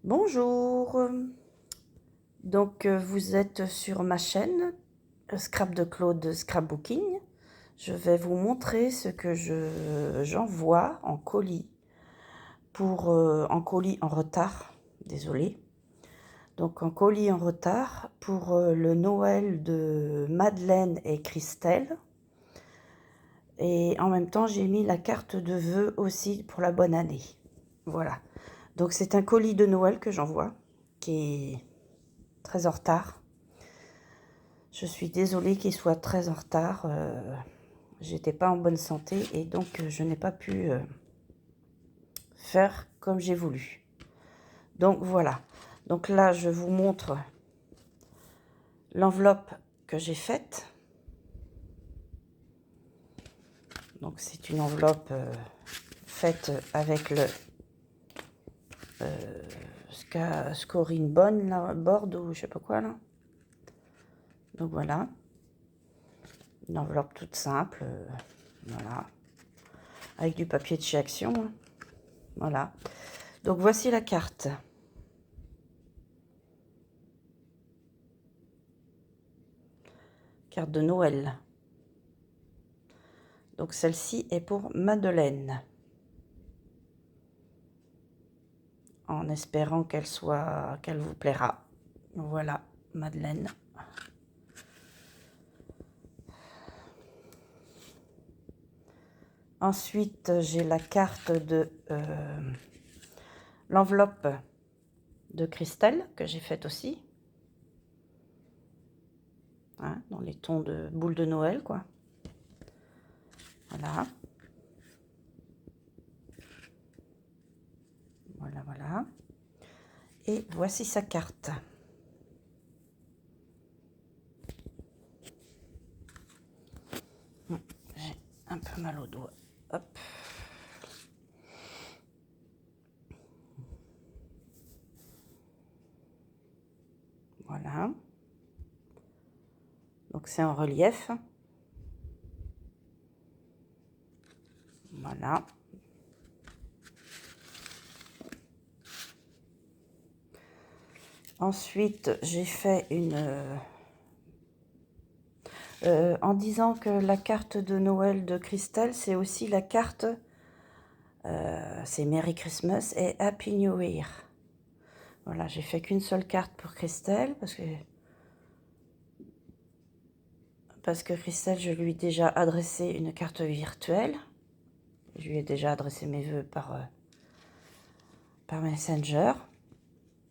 Bonjour, vous êtes sur ma chaîne Scrap de Claude Scrapbooking. Je vais vous montrer ce que j'envoie en colis en colis en retard, désolé. Donc en colis en retard pour le Noël de Madeleine et Christelle. Et en même temps, j'ai mis la carte de vœux aussi pour la bonne année. Voilà. Donc c'est un colis de Noël que j'envoie, qui est très en retard. Je suis désolée qu'il soit très en retard. J'étais pas en bonne santé et donc je n'ai pas pu faire comme j'ai voulu. Donc voilà. Donc là, je vous montre l'enveloppe que j'ai faite. Donc c'est une enveloppe faite avec le Scoring Bonne, là, board ou je sais pas quoi là. Donc voilà. Une enveloppe toute simple. Voilà. Avec du papier de chez Action. Hein. Voilà. Donc voici la carte. Carte de Noël. Donc celle-ci est pour Madeleine. En espérant qu'elle vous plaira. Voilà, Madeleine. Ensuite, j'ai la carte de l'enveloppe de Christelle que j'ai faite aussi. Hein, dans les tons de boule de Noël, quoi. Voilà. Voilà, voilà. Et voici sa carte. J'ai un peu mal au doigt. Hop. Voilà. Donc c'est en relief. Voilà. Ensuite, j'ai fait une... en disant que la carte de Noël de Christelle, c'est aussi la carte... c'est Merry Christmas et Happy New Year. Voilà, j'ai fait qu'une seule carte pour Christelle, parce que Christelle, je lui ai déjà adressé une carte virtuelle. Je lui ai déjà adressé mes vœux par Messenger.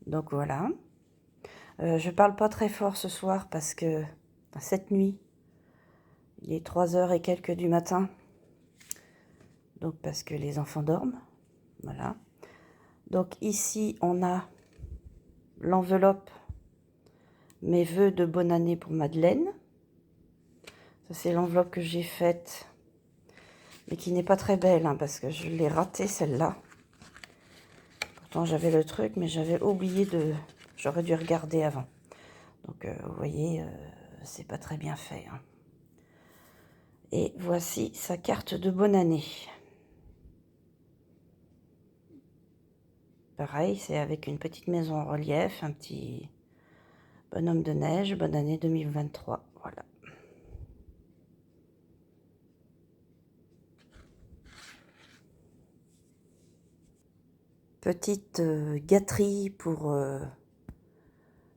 Donc voilà. Je parle pas très fort ce soir parce que cette nuit, il est 3h et quelques du matin. Donc parce que les enfants dorment. Voilà. Donc ici, on a l'enveloppe mes vœux de bonne année pour Madeleine. Ça, c'est l'enveloppe que j'ai faite, mais qui n'est pas très belle, hein, parce que je l'ai ratée, celle-là. Pourtant, j'avais le truc, mais j'avais oublié de... J'aurais dû regarder avant. Donc, vous voyez, c'est pas très bien fait. Hein. Et voici sa carte de bonne année. Pareil, c'est avec une petite maison en relief, un petit bonhomme de neige, bonne année 2023. Voilà. Petite gâterie pour...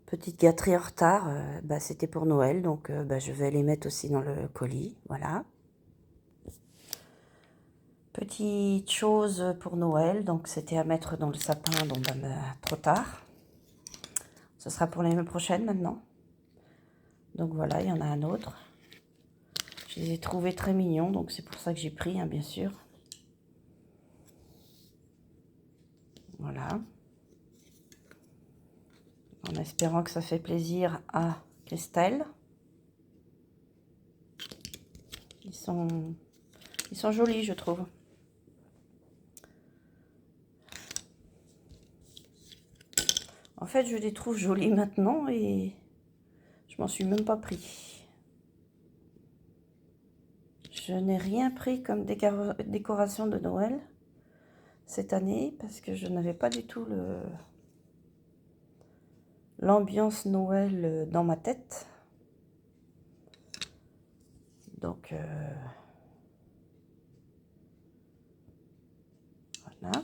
petite gâterie en retard, c'était pour Noël, donc je vais les mettre aussi dans le colis, voilà. Petite chose pour Noël, donc c'était à mettre dans le sapin, donc trop tard. Ce sera pour l'année prochaine maintenant. Donc voilà, il y en a un autre. Je les ai trouvés très mignons, donc c'est pour ça que j'ai pris, hein, bien sûr. Voilà. En espérant que ça fait plaisir à Christelle. Ils sont jolis, je trouve. En fait, je les trouve jolis maintenant et je m'en suis même pas pris. Je n'ai rien pris comme décoration de Noël cette année parce que je n'avais pas du tout l'ambiance Noël dans ma tête. Donc, voilà.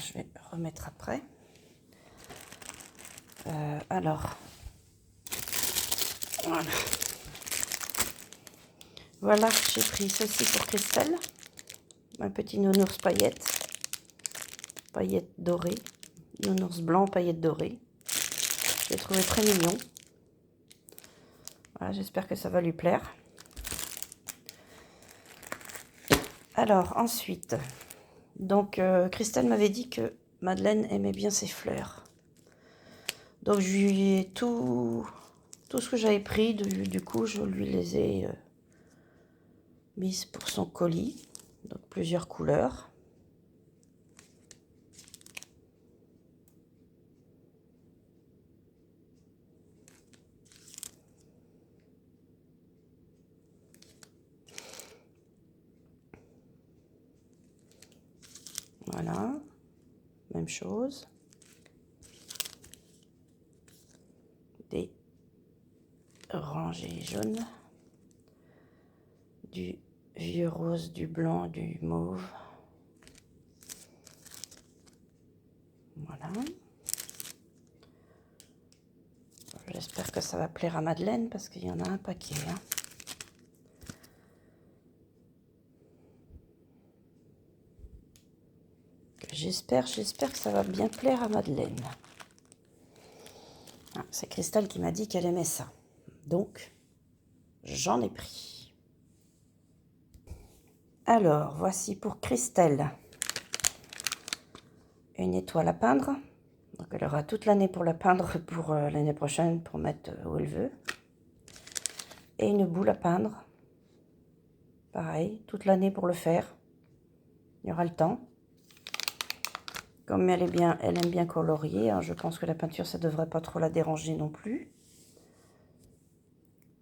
Je vais remettre après. Alors, voilà. Voilà, j'ai pris ceci pour Christelle. Un petit nounours paillettes dorées. Nounours blanc, paillettes dorées. Je l'ai trouvé très mignon. Voilà, j'espère que ça va lui plaire. Alors, ensuite, donc Christelle m'avait dit que Madeleine aimait bien ses fleurs. Donc, je lui ai tout ce que j'avais pris, du coup, je lui les ai mises pour son colis. Donc, plusieurs couleurs. Voilà, même chose. Des orangés jaunes, du vieux rose, du blanc, du mauve. Voilà. J'espère que ça va plaire à Madeleine parce qu'il y en a un paquet. Hein. J'espère que ça va bien plaire à Madeleine. Ah, c'est Christelle qui m'a dit qu'elle aimait ça. Donc, j'en ai pris. Alors, voici pour Christelle une étoile à peindre. Donc, elle aura toute l'année pour la peindre pour l'année prochaine pour mettre où elle veut. Et une boule à peindre. Pareil, toute l'année pour le faire. Il y aura le temps. Comme elle aime bien colorier, hein, je pense que la peinture, ça ne devrait pas trop la déranger non plus.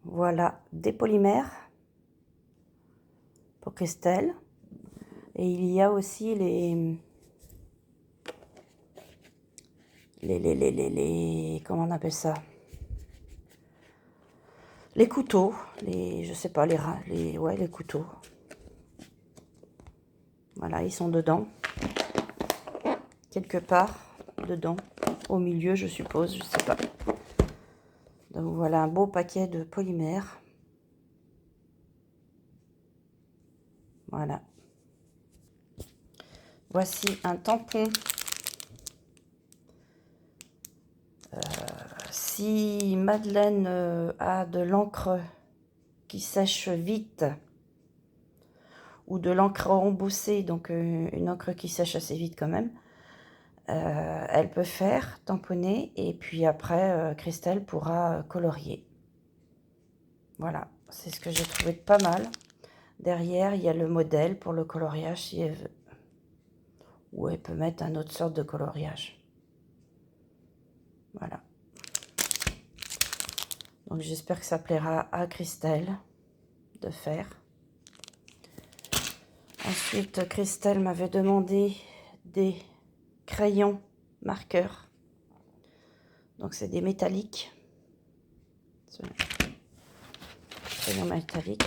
Voilà, des polymères pour Christelle. Et il y a aussi comment on appelle ça? Les couteaux, je sais pas, les couteaux. Voilà, ils sont dedans. Quelque part, dedans. Au milieu, je suppose, je sais pas. Donc voilà, un beau paquet de polymères. Voilà. Voici un tampon. Si Madeleine a de l'encre qui sèche vite, ou de l'encre embossée, donc une encre qui sèche assez vite quand même, elle peut faire tamponner et puis après Christelle pourra colorier. Voilà, c'est ce que j'ai trouvé de pas mal. Derrière, il y a le modèle pour le coloriage si elle veut. Ou elle peut mettre une autre sorte de coloriage. Voilà. Donc j'espère que ça plaira à Christelle de faire. Ensuite, Christelle m'avait demandé des crayons marqueurs. Donc c'est des métalliques. Crayons métalliques.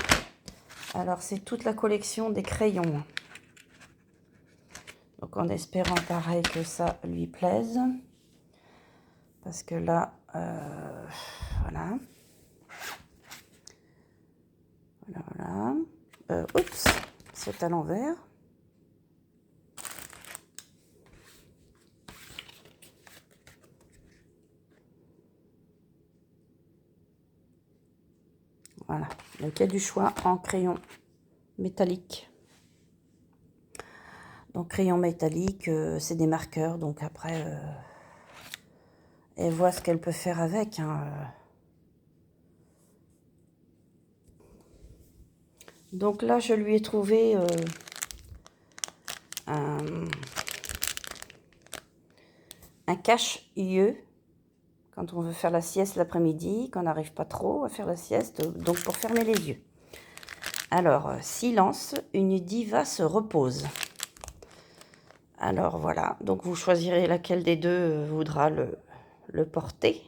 Alors c'est toute la collection des crayons. Donc en espérant pareil que ça lui plaise. Parce que là, voilà. Voilà. Oups, c'est à l'envers. Voilà, donc il y a du choix en crayon métallique. Donc crayon métallique, c'est des marqueurs, donc après, elle voit ce qu'elle peut faire avec. Hein. Donc là, je lui ai trouvé un cache-yeux quand on veut faire la sieste l'après-midi, qu'on n'arrive pas trop à faire la sieste, donc pour fermer les yeux. Alors, silence, une diva se repose. Alors voilà, donc vous choisirez laquelle des deux voudra le porter.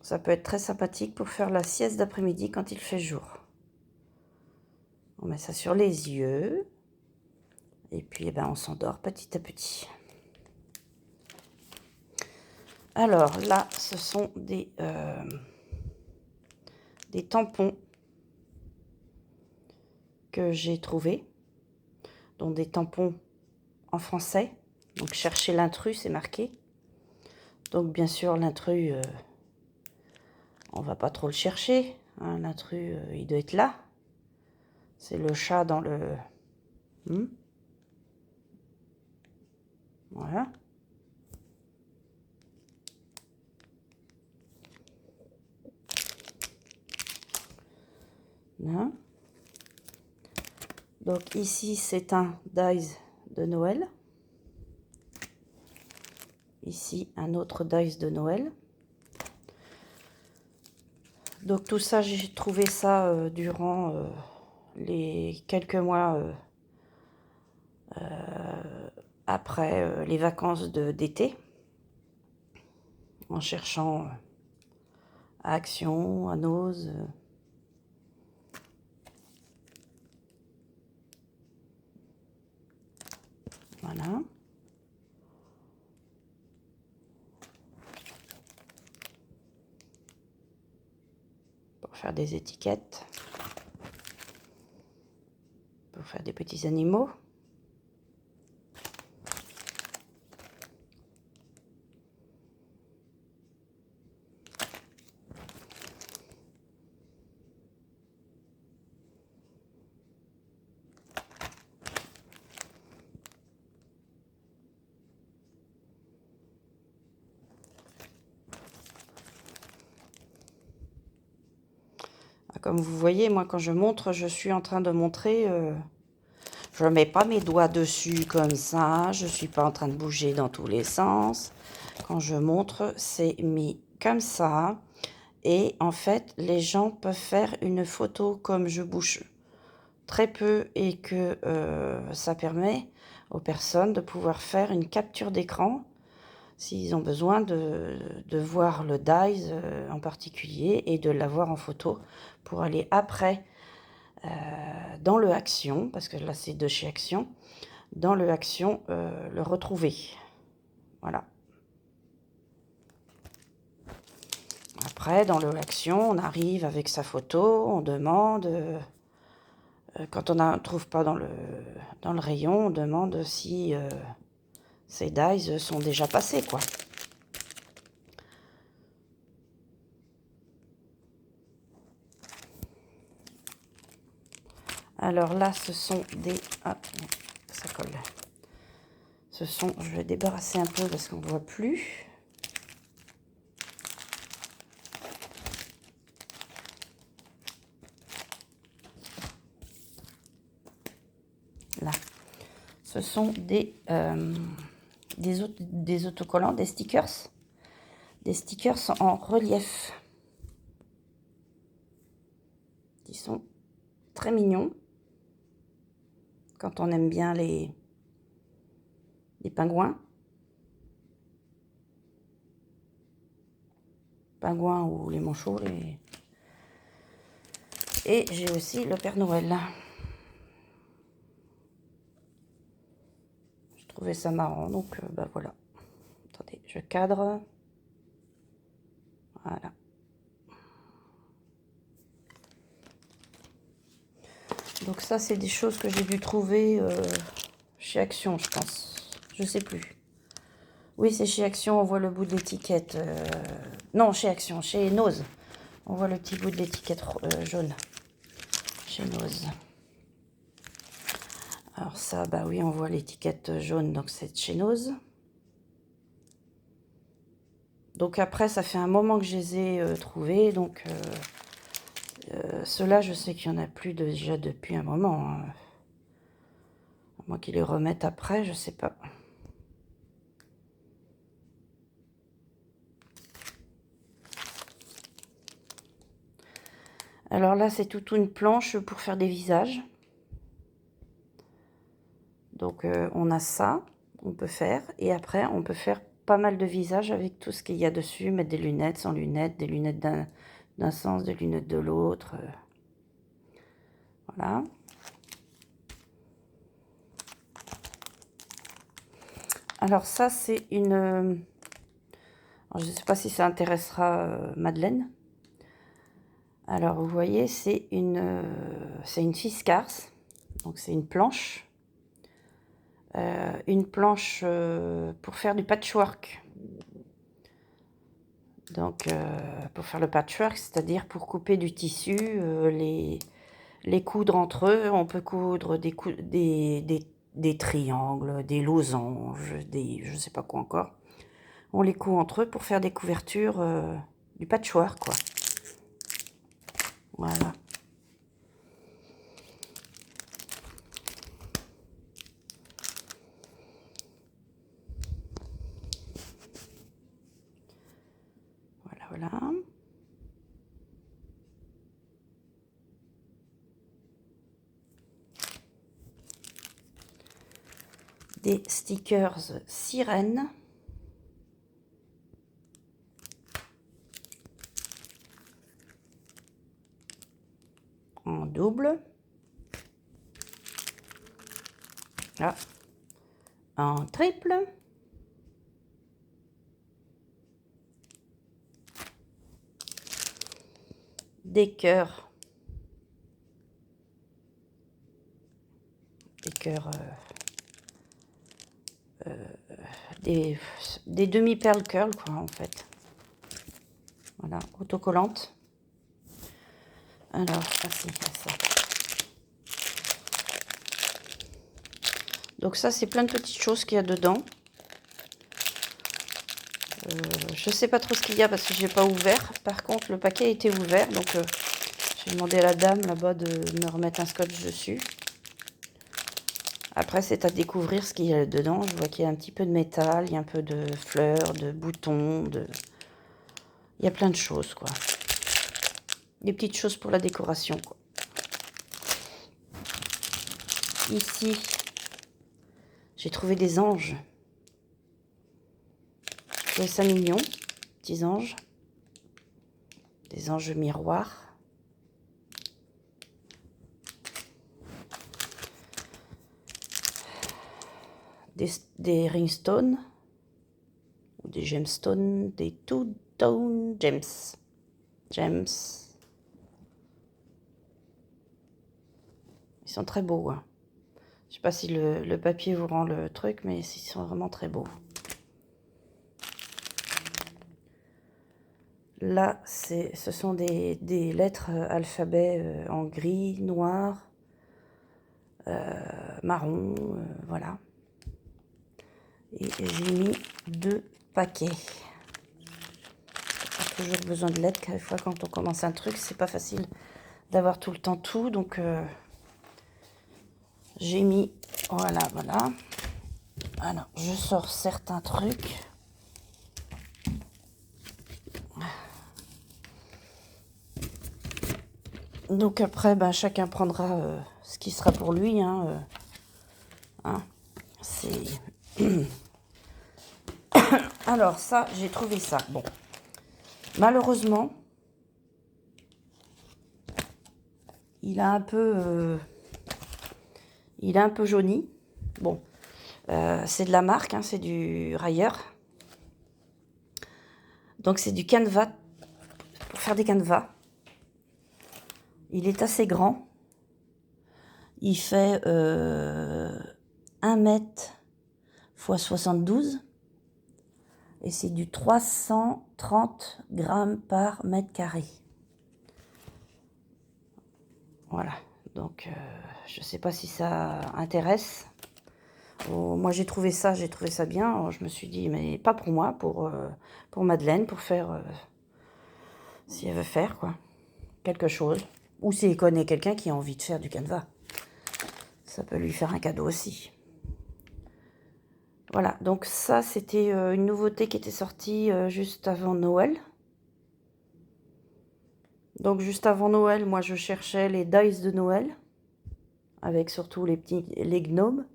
Ça peut être très sympathique pour faire la sieste d'après-midi quand il fait jour. On met ça sur les yeux. Et puis eh ben, on s'endort petit à petit. Alors là, ce sont des tampons que j'ai trouvés. Donc des tampons en français. Donc chercher l'intrus, c'est marqué. Donc bien sûr, l'intrus, on va pas trop le chercher. Hein, l'intrus, il doit être là. C'est le chat dans le... Voilà. Là. Donc ici, c'est un dice de Noël. Ici, un autre dice de Noël. Donc tout ça, j'ai trouvé ça durant les quelques mois après les vacances d'été, en cherchant à Action, à Nose. Voilà. Pour faire des étiquettes. Pour faire des petits animaux. Comme vous voyez, moi quand je montre, je suis en train de montrer, je ne mets pas mes doigts dessus comme ça, je ne suis pas en train de bouger dans tous les sens. Quand je montre, c'est mis comme ça. Et en fait, les gens peuvent faire une photo comme je bouge très peu et que ça permet aux personnes de pouvoir faire une capture d'écran s'ils ont besoin de voir le dice en particulier et de l'avoir en photo pour aller après dans le Action, parce que là c'est de chez Action, dans le Action le retrouver. Voilà. Après, dans le Action, on arrive avec sa photo, on demande, quand on ne trouve pas dans le rayon, on demande si ces dice sont déjà passés, quoi. Alors là, ce sont des... Ah, ça colle. Ce sont... Je vais débarrasser un peu parce qu'on ne voit plus. Là. Ce sont des autocollants, des stickers. Des stickers en relief. Qui sont très mignons. Quand on aime bien les pingouins. Pingouins ou les manchots. Et j'ai aussi le Père Noël. Je trouvais ça marrant, donc bah voilà. Attendez, je cadre. Voilà. Donc ça, c'est des choses que j'ai dû trouver chez Action, je pense. Je sais plus. Oui, c'est chez Action, on voit le bout de l'étiquette. Non, chez Action, chez Nose. On voit le petit bout de l'étiquette jaune. Chez Nose. Alors ça, bah oui, on voit l'étiquette jaune, donc c'est chez Nose. Donc après, ça fait un moment que je les ai trouvés, donc ceux-là, je sais qu'il y en a plus déjà depuis un moment. Hein. À moins qu'ils les remettent après, je sais pas. Alors là, c'est toute une planche pour faire des visages. Donc on a ça, on peut faire. Et après, on peut faire pas mal de visages avec tout ce qu'il y a dessus. Mettre des lunettes, sans lunettes, des lunettes d'un sens, des lunettes de l'autre. Voilà. Alors ça, c'est une... je ne sais pas si ça intéressera Madeleine. Alors, vous voyez, c'est une Fiskars. Donc, c'est une planche. Pour faire du patchwork. Donc, pour faire le patchwork, c'est-à-dire pour couper du tissu, les coudre entre eux. On peut coudre des triangles, des losanges, je ne sais pas quoi encore. On les coud entre eux pour faire des couvertures, du patchwork, quoi. Voilà. Voilà. Des stickers sirènes. En double. Là. En triple. Des cœurs. Des cœurs. Des demi-perles curl, quoi, en fait. Voilà, autocollante. Alors, ça, c'est ça. Donc ça, c'est plein de petites choses qu'il y a dedans. Je sais pas trop ce qu'il y a parce que j'ai pas ouvert. Par contre, le paquet était ouvert, donc j'ai demandé à la dame là-bas de me remettre un scotch dessus. Après, c'est à découvrir ce qu'il y a dedans. Je vois qu'il y a un petit peu de métal, il y a un peu de fleurs, de boutons, il y a plein de choses, quoi. Des petites choses pour la décoration, quoi. Ici, j'ai trouvé des anges. Je trouvais ça mignon, petits anges. Des anges miroirs. Des ringstones. Ou des gemstones. Des two-tone gems. Gems. Ils sont très beaux, hein. Je sais pas si le papier vous rend le truc, mais ils sont vraiment très beaux. Là, ce sont des lettres alphabet en gris, noir, marron, voilà. Et j'ai mis 2 paquets. On a toujours besoin de l'aide, des fois quand on commence un truc, c'est pas facile d'avoir tout le temps tout, donc j'ai mis, voilà. Alors, je sors certains trucs. Donc après, ben, chacun prendra ce qui sera pour lui, hein, c'est... Alors ça, j'ai trouvé ça. Bon, malheureusement, il a un peu jauni. Bon, c'est de la marque, hein, c'est du Rayer. Donc c'est du canevas, pour faire des canevas. Il est assez grand. Il fait 1 mètre x 72. Et c'est du 330 grammes par mètre carré. Voilà. Donc, je ne sais pas si ça intéresse. Oh, moi, j'ai trouvé ça bien. Alors, je me suis dit, mais pas pour moi, pour Madeleine, pour faire, si elle veut faire, quoi, quelque chose. Ou si elle connaît quelqu'un qui a envie de faire du canevas. Ça peut lui faire un cadeau aussi. Voilà, donc ça, c'était une nouveauté qui était sortie juste avant Noël. Donc, juste avant Noël, moi, je cherchais les dice de Noël, avec surtout les gnomes.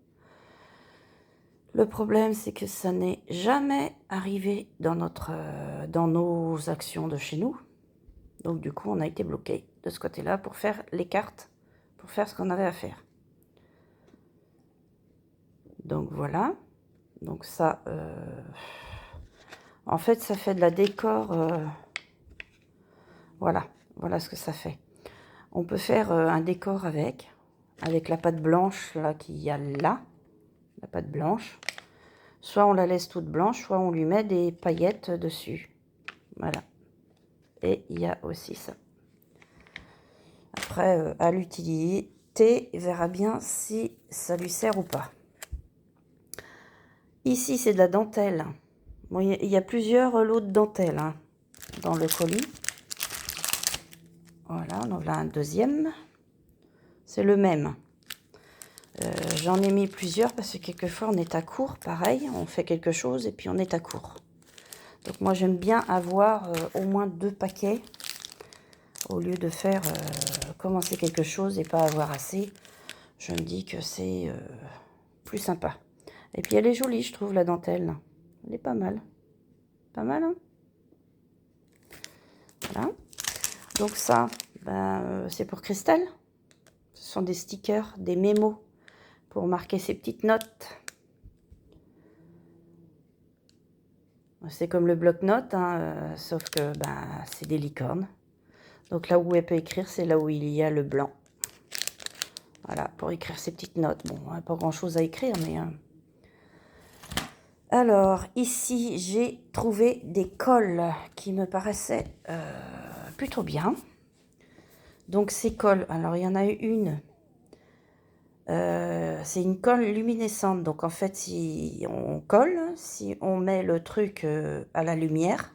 Le problème, c'est que ça n'est jamais arrivé dans nos actions de chez nous. Donc du coup, on a été bloqué de ce côté-là pour faire les cartes, pour faire ce qu'on avait à faire. Donc voilà. Donc ça, en fait, ça fait de la décor. Voilà, voilà ce que ça fait. On peut faire un décor avec la pâte blanche là qu'il y a là, la pâte blanche. Soit on la laisse toute blanche, soit on lui met des paillettes dessus. Voilà. Et il y a aussi ça. Après, à l'utilité, il verra bien si ça lui sert ou pas. Ici, c'est de la dentelle. Bon, il y a plusieurs lots de dentelle hein, dans le colis. Voilà, donc là, un deuxième. C'est le même. J'en ai mis plusieurs parce que quelquefois, on est à court. Pareil, on fait quelque chose et puis on est à court. Donc moi, j'aime bien avoir au moins 2 paquets au lieu de faire commencer quelque chose et pas avoir assez. Je me dis que c'est plus sympa. Et puis elle est jolie, je trouve, la dentelle. Elle est pas mal. Pas mal, hein? Voilà. Donc ça, ben, c'est pour Christelle. Ce sont des stickers, des mémos pour marquer ses petites notes. C'est comme le bloc-notes, hein, sauf que ben, c'est des licornes. Donc là où elle peut écrire, c'est là où il y a le blanc. Voilà, pour écrire ses petites notes. Bon, pas grand-chose à écrire, mais... Alors, ici, j'ai trouvé des cols qui me paraissaient plutôt bien. Donc, ces cols, alors il y en a une. C'est une colle luminescente. Donc, en fait, si on colle, si on met le truc à la lumière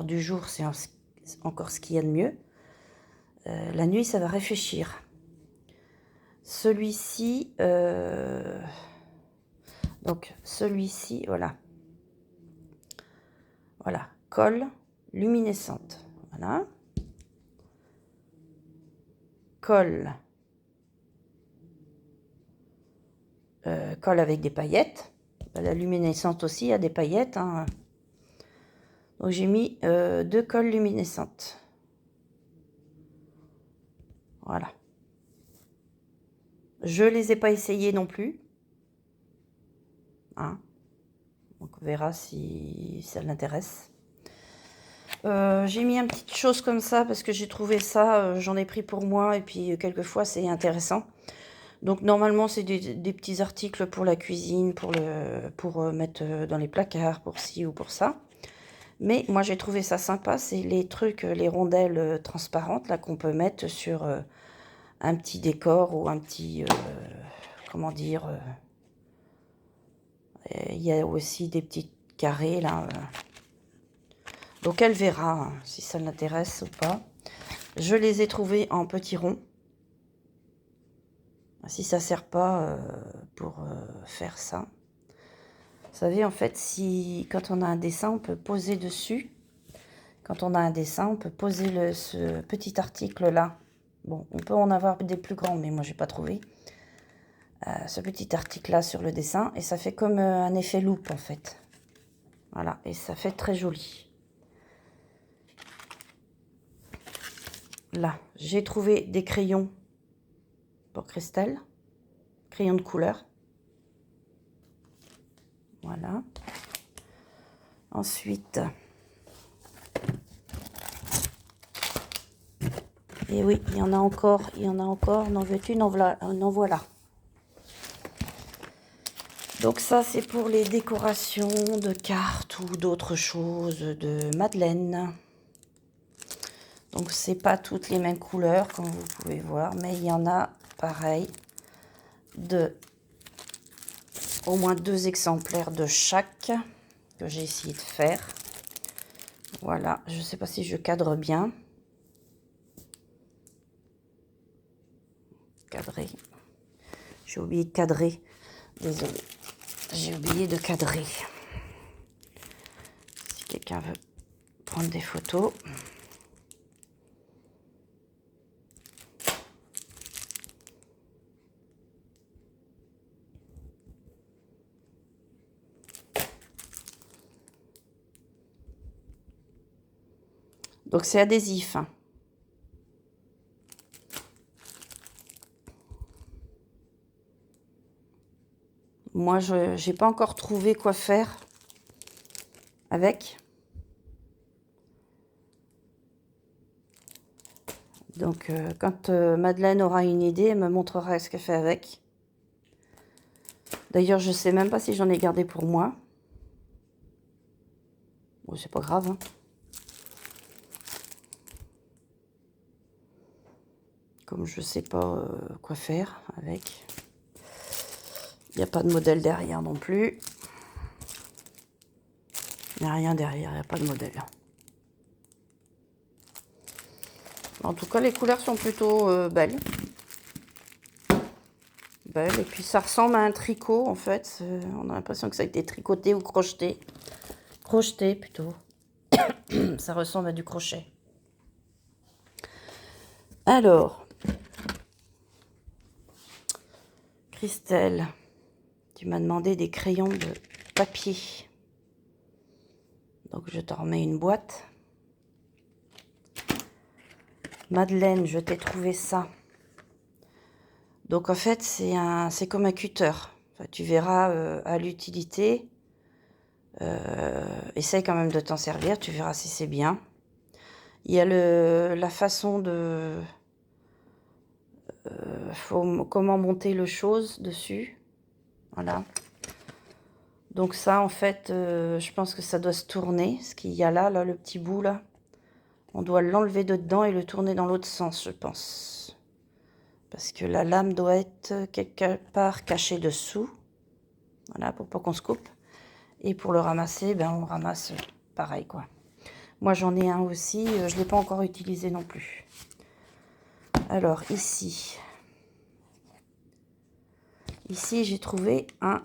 du jour, c'est encore ce qu'il y a de mieux. La nuit, ça va réfléchir. Celui-ci, donc celui-ci, voilà. Voilà, colle luminescente. Voilà. Colle. Colle avec des paillettes. La luminescente aussi a des paillettes. Hein. Donc j'ai mis 2 colles luminescentes. Voilà. Je ne les ai pas essayées non plus. Hein. Donc on verra si ça l'intéresse. J'ai mis une petite chose comme ça parce que j'ai trouvé ça, j'en ai pris pour moi et puis quelquefois c'est intéressant. Donc normalement c'est des petits articles pour la cuisine, pour mettre dans les placards, pour ci ou pour ça. Mais moi j'ai trouvé ça sympa, c'est les trucs, les rondelles transparentes là qu'on peut mettre sur un petit décor ou un petit, comment dire, il y a aussi des petits carrés là. Donc elle verra hein, si ça l'intéresse ou pas. Je les ai trouvés en petits ronds. Si ça ne sert pas pour faire ça. Vous savez, en fait, quand on a un dessin, on peut poser dessus. Quand on a un dessin, on peut poser ce petit article-là. Bon, on peut en avoir des plus grands, mais moi, je n'ai pas trouvé. Ce petit article-là sur le dessin. Et ça fait comme un effet loupe, en fait. Voilà, et ça fait très joli. Là, j'ai trouvé des crayons pour Christelle. Crayons de couleur. Voilà. Ensuite, et oui, il y en a encore, n'en veux-tu, n'en voilà. Donc ça, c'est pour les décorations de cartes ou d'autres choses, de madeleine. Donc c'est pas toutes les mêmes couleurs, comme vous pouvez voir, mais il y en a, pareil, au moins 2 exemplaires de chaque, que j'ai essayé de faire. Voilà, je ne sais pas si je cadre bien. Cadrer. J'ai oublié de cadrer. Désolée. J'ai oublié de cadrer. Si quelqu'un veut prendre des photos. Donc c'est adhésif. Hein. Moi, je n'ai pas encore trouvé quoi faire avec. Donc, quand Madeleine aura une idée, elle me montrera ce qu'elle fait avec. D'ailleurs, je ne sais même pas si j'en ai gardé pour moi. Bon, c'est pas grave. Hein. Comme je ne sais pas quoi faire avec. Il n'y a pas de modèle derrière non plus. Il n'y a rien derrière, il n'y a pas de modèle. En tout cas, les couleurs sont plutôt belles. Belles. Et puis, ça ressemble à un tricot, en fait. On a l'impression que ça a été tricoté ou crocheté. Crocheté, plutôt. Ça ressemble à du crochet. Alors, Christelle, tu m'as demandé des crayons de papier. Donc, je t'en remets une boîte. Madeleine, je t'ai trouvé ça. Donc, en fait, c'est comme un cutter. Enfin, tu verras à l'utilité. Essaye quand même de t'en servir. Tu verras si c'est bien. Il y a la façon de... comment monter le chose dessus. Voilà. Donc ça, en fait, je pense que ça doit se tourner. Ce qu'il y a là, le petit bout, là. On doit l'enlever de dedans et le tourner dans l'autre sens, je pense. Parce que la lame doit être quelque part cachée dessous. Voilà, pour pas qu'on se coupe. Et pour le ramasser, ben, on ramasse pareil, quoi. Moi, j'en ai un aussi. Je ne l'ai pas encore utilisé non plus. Alors, ici, j'ai trouvé un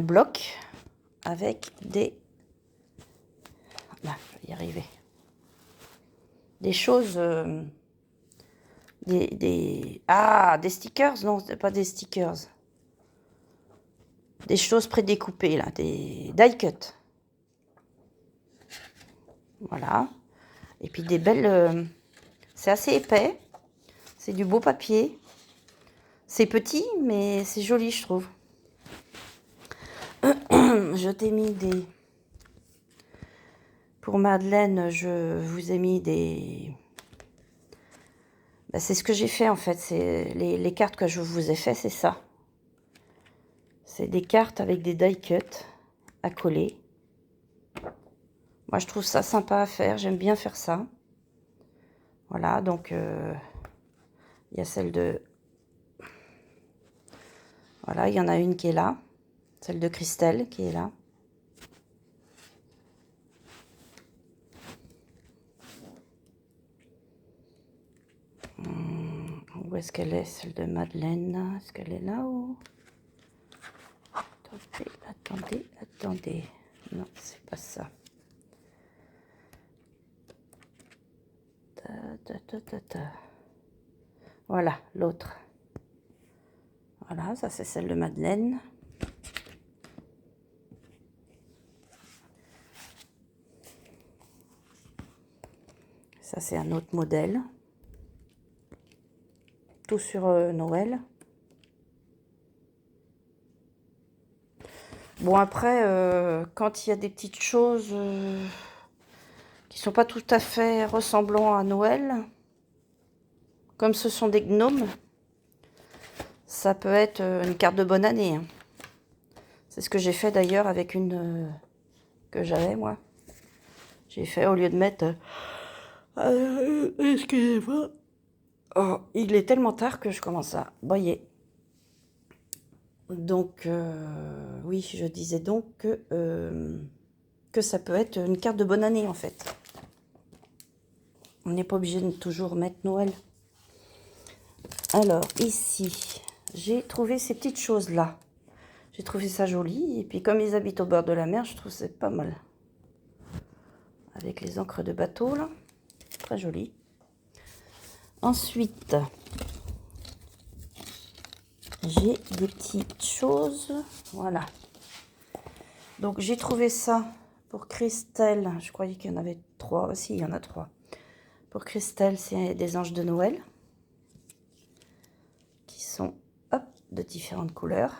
bloc avec des... Là, je vais y arriver. Des choses... des stickers? Non, c'est pas des stickers. Des choses prédécoupées, là. Des die cut. Voilà. Et puis des belles... c'est assez épais. C'est du beau papier. C'est petit, mais c'est joli, je trouve. Je t'ai mis des... Pour Madeleine, je vous ai mis des... Ben, c'est ce que j'ai fait, en fait. C'est les cartes que je vous ai fait, c'est ça. C'est des cartes avec des die cut à coller. Moi, je trouve ça sympa à faire. J'aime bien faire ça. Voilà, donc... il y a celle de... Voilà, il y en a une qui est là. Celle de Christelle qui est là. Où est-ce qu'elle est, celle de Madeleine? Est-ce qu'elle est là ou... Attendez. Non, c'est pas ça. Voilà, l'autre. Voilà, ça c'est celle de Madeleine. Ça c'est un autre modèle. Tout sur Noël. Bon après, quand il y a des petites choses qui sont pas tout à fait ressemblant à Noël, comme ce sont des gnomes, ça peut être une carte de bonne année. Hein. C'est ce que j'ai fait d'ailleurs avec une que j'avais moi. J'ai fait au lieu de mettre... excusez-moi. Oh, il est tellement tard que je commence à broyer. Donc, oui, je disais donc que ça peut être une carte de bonne année, en fait. On n'est pas obligé de toujours mettre Noël. Alors, ici, j'ai trouvé ces petites choses-là. J'ai trouvé ça joli. Et puis, comme ils habitent au bord de la mer, je trouve c'est pas mal. Avec les encres de bateau, là. Très joli. Ensuite, j'ai des petites choses. Voilà. Donc, j'ai trouvé ça Pour Christelle, je croyais qu'il y en avait 3 aussi, il y en a 3. Pour Christelle, c'est des anges de Noël qui sont hop, de différentes couleurs.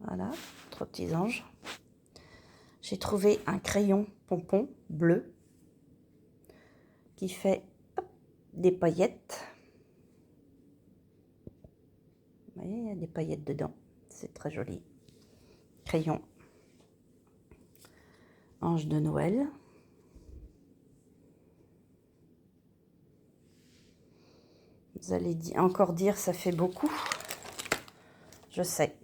Voilà, 3 petits anges. J'ai trouvé un crayon pompon bleu qui fait hop, des paillettes. Vous voyez, il y a des paillettes dedans. C'est très joli. Crayon. Ange de Noël. Vous allez encore dire, ça fait beaucoup. Je sais.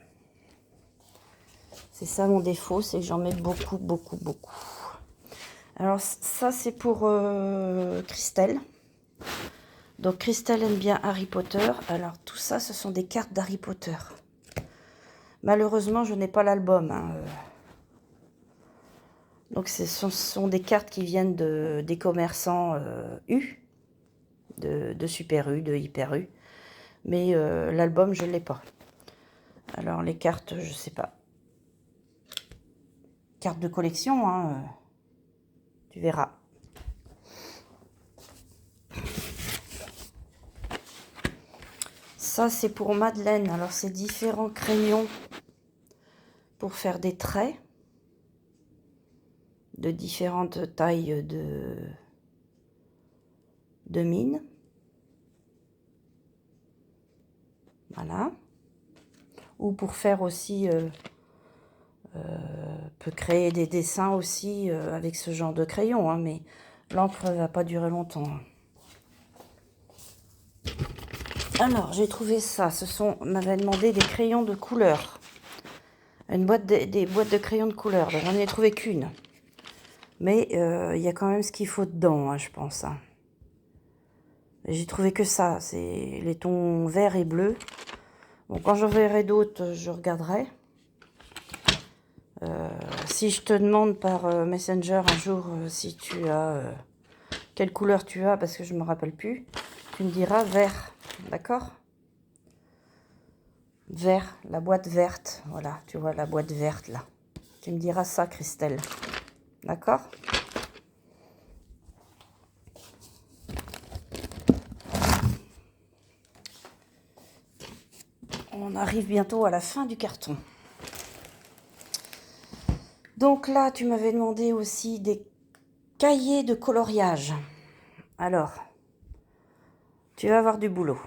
C'est ça mon défaut, c'est que j'en mets beaucoup, beaucoup, beaucoup. Alors ça, c'est pour Christelle. Donc Christelle aime bien Harry Potter. Alors tout ça, ce sont des cartes d'Harry Potter. Malheureusement, je n'ai pas l'album. Hein. Donc ce sont des cartes qui viennent des commerçants U, de Super U, de Hyper U. Mais l'album, je ne l'ai pas. Alors les cartes, je sais pas. Cartes de collection, hein, tu verras. Ça, c'est pour Madeleine. Alors, c'est différents crayons pour faire des traits de différentes tailles de mine. Voilà. Ou pour faire aussi, peut créer des dessins aussi avec ce genre de crayon, hein, mais l'encre ne va pas durer longtemps. Alors, j'ai trouvé ça. M'avait demandé des crayons de couleur. Une boîte des boîtes de crayons de couleur. J'en ai trouvé qu'une. Mais il y a quand même ce qu'il faut dedans, hein, je pense. Hein. J'ai trouvé que ça. C'est les tons vert et bleu. Bon, quand j'en verrai d'autres, je regarderai. Si je te demande par Messenger un jour si tu as... quelle couleur tu as, parce que je ne me rappelle plus, tu me diras vert. D'accord? Vert, la boîte verte. Voilà, tu vois la boîte verte là. Tu me diras ça, Christelle. D'accord? On arrive bientôt à la fin du carton. Donc là, tu m'avais demandé aussi des cahiers de coloriage. Alors, tu vas avoir du boulot.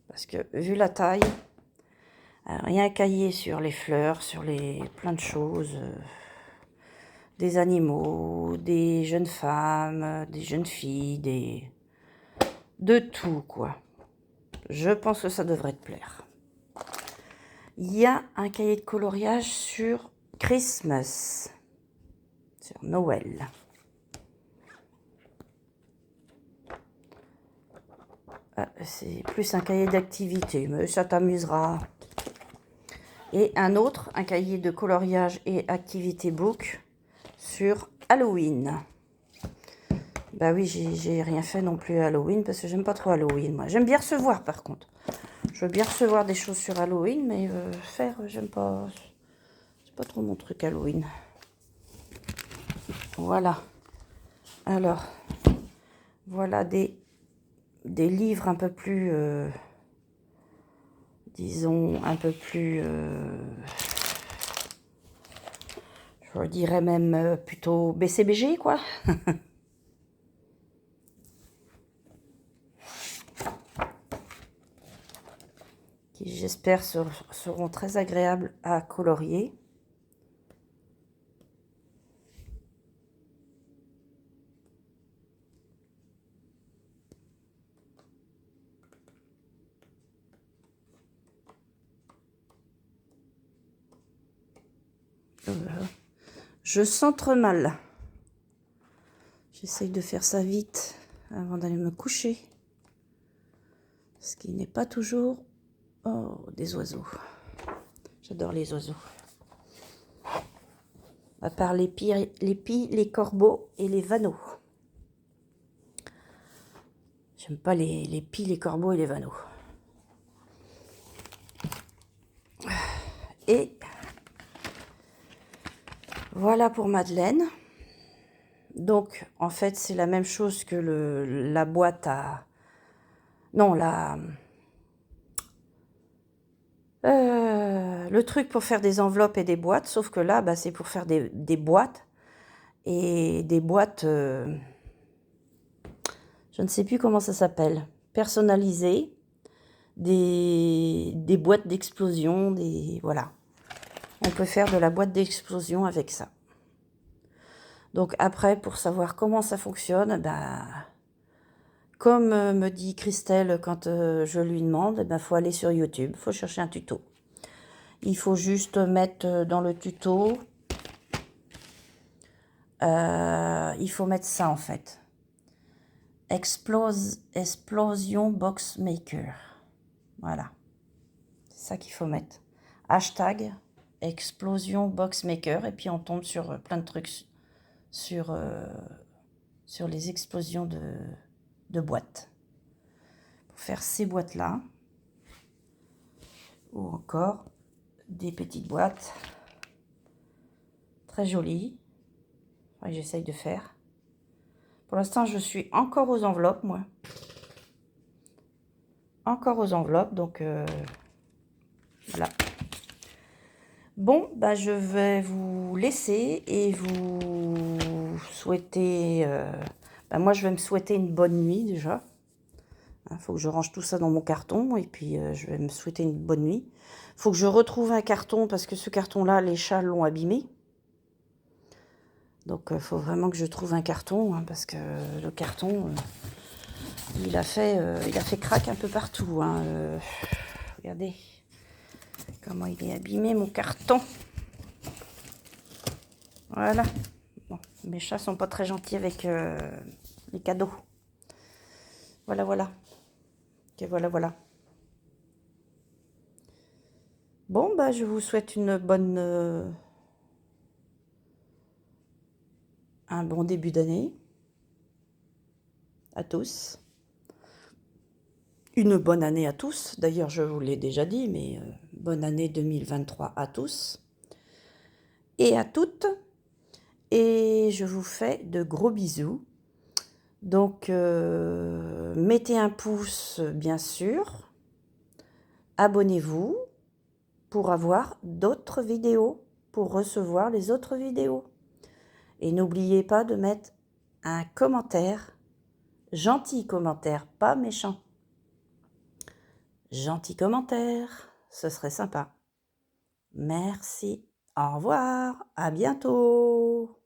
Parce que, vu la taille, alors, il y a un cahier sur les fleurs, sur plein de choses. Des animaux, des jeunes femmes, des jeunes filles, de tout, quoi. Je pense que ça devrait te plaire. Il y a un cahier de coloriage sur Christmas, sur Noël. Ah, c'est plus un cahier d'activité, mais ça t'amusera. Et un cahier de coloriage et activité book sur Halloween. Bah oui, j'ai rien fait non plus à Halloween parce que j'aime pas trop Halloween. Moi, j'aime bien recevoir par contre. Je veux bien recevoir des choses sur Halloween, mais faire, j'aime pas. C'est pas trop mon truc Halloween. Voilà. Alors, voilà des livres un peu plus, disons, un peu plus, je dirais même plutôt BCBG, quoi. Qui, j'espère, seront très agréables à colorier. Je centre mal. J'essaye de faire ça vite avant d'aller me coucher. Ce qui n'est pas toujours... Oh, des oiseaux. J'adore les oiseaux. À part les pies, les corbeaux et les vanneaux. J'aime pas les pies, les corbeaux et les vanneaux. Et Voilà pour Madeleine. Donc, en fait, c'est la même chose que la boîte à... Non, le truc pour faire des enveloppes et des boîtes, sauf que là, bah, c'est pour faire des boîtes. Et des boîtes, je ne sais plus comment ça s'appelle, personnalisées, des boîtes d'explosion, voilà. On peut faire de la boîte d'explosion avec ça. Donc après, pour savoir comment ça fonctionne, bah, comme me dit Christelle quand je lui demande, il faut aller sur YouTube, il faut chercher un tuto. Il faut juste mettre dans le tuto, il faut mettre ça en fait. Explosion Box Maker. Voilà. C'est ça qu'il faut mettre. Hashtag Explosion Box Maker. Et puis on tombe sur plein de trucs sur les explosions de boîtes. Pour faire ces boîtes-là. Ou encore des petites boîtes. Très jolies. Ouais, j'essaye de faire. Pour l'instant, je suis encore aux enveloppes, moi. Encore aux enveloppes, donc voilà. Bon, bah, je vais vous laisser et vous souhaiter... moi, je vais me souhaiter une bonne nuit déjà. Il faut que je range tout ça dans mon carton et puis je vais me souhaiter une bonne nuit. Il faut que je retrouve un carton parce que ce carton-là, les chats l'ont abîmé. Donc, il faut vraiment que je trouve un carton hein, parce que le carton, il a fait craque un peu partout. Hein, regardez comment il est abîmé, mon carton. Voilà. Bon, mes chats sont pas très gentils avec les cadeaux. Voilà, voilà. Ok, voilà, voilà. Bon, bah, je vous souhaite une bonne... un bon début d'année. À tous. Une bonne année à tous. D'ailleurs, je vous l'ai déjà dit, mais bonne année 2023 à tous. Et à toutes. Et je vous fais de gros bisous. Donc, mettez un pouce, bien sûr. Abonnez-vous pour avoir d'autres vidéos, pour recevoir les autres vidéos. Et n'oubliez pas de mettre un commentaire, gentil commentaire, pas méchant. Gentil commentaire, ce serait sympa. Merci, au revoir, à bientôt.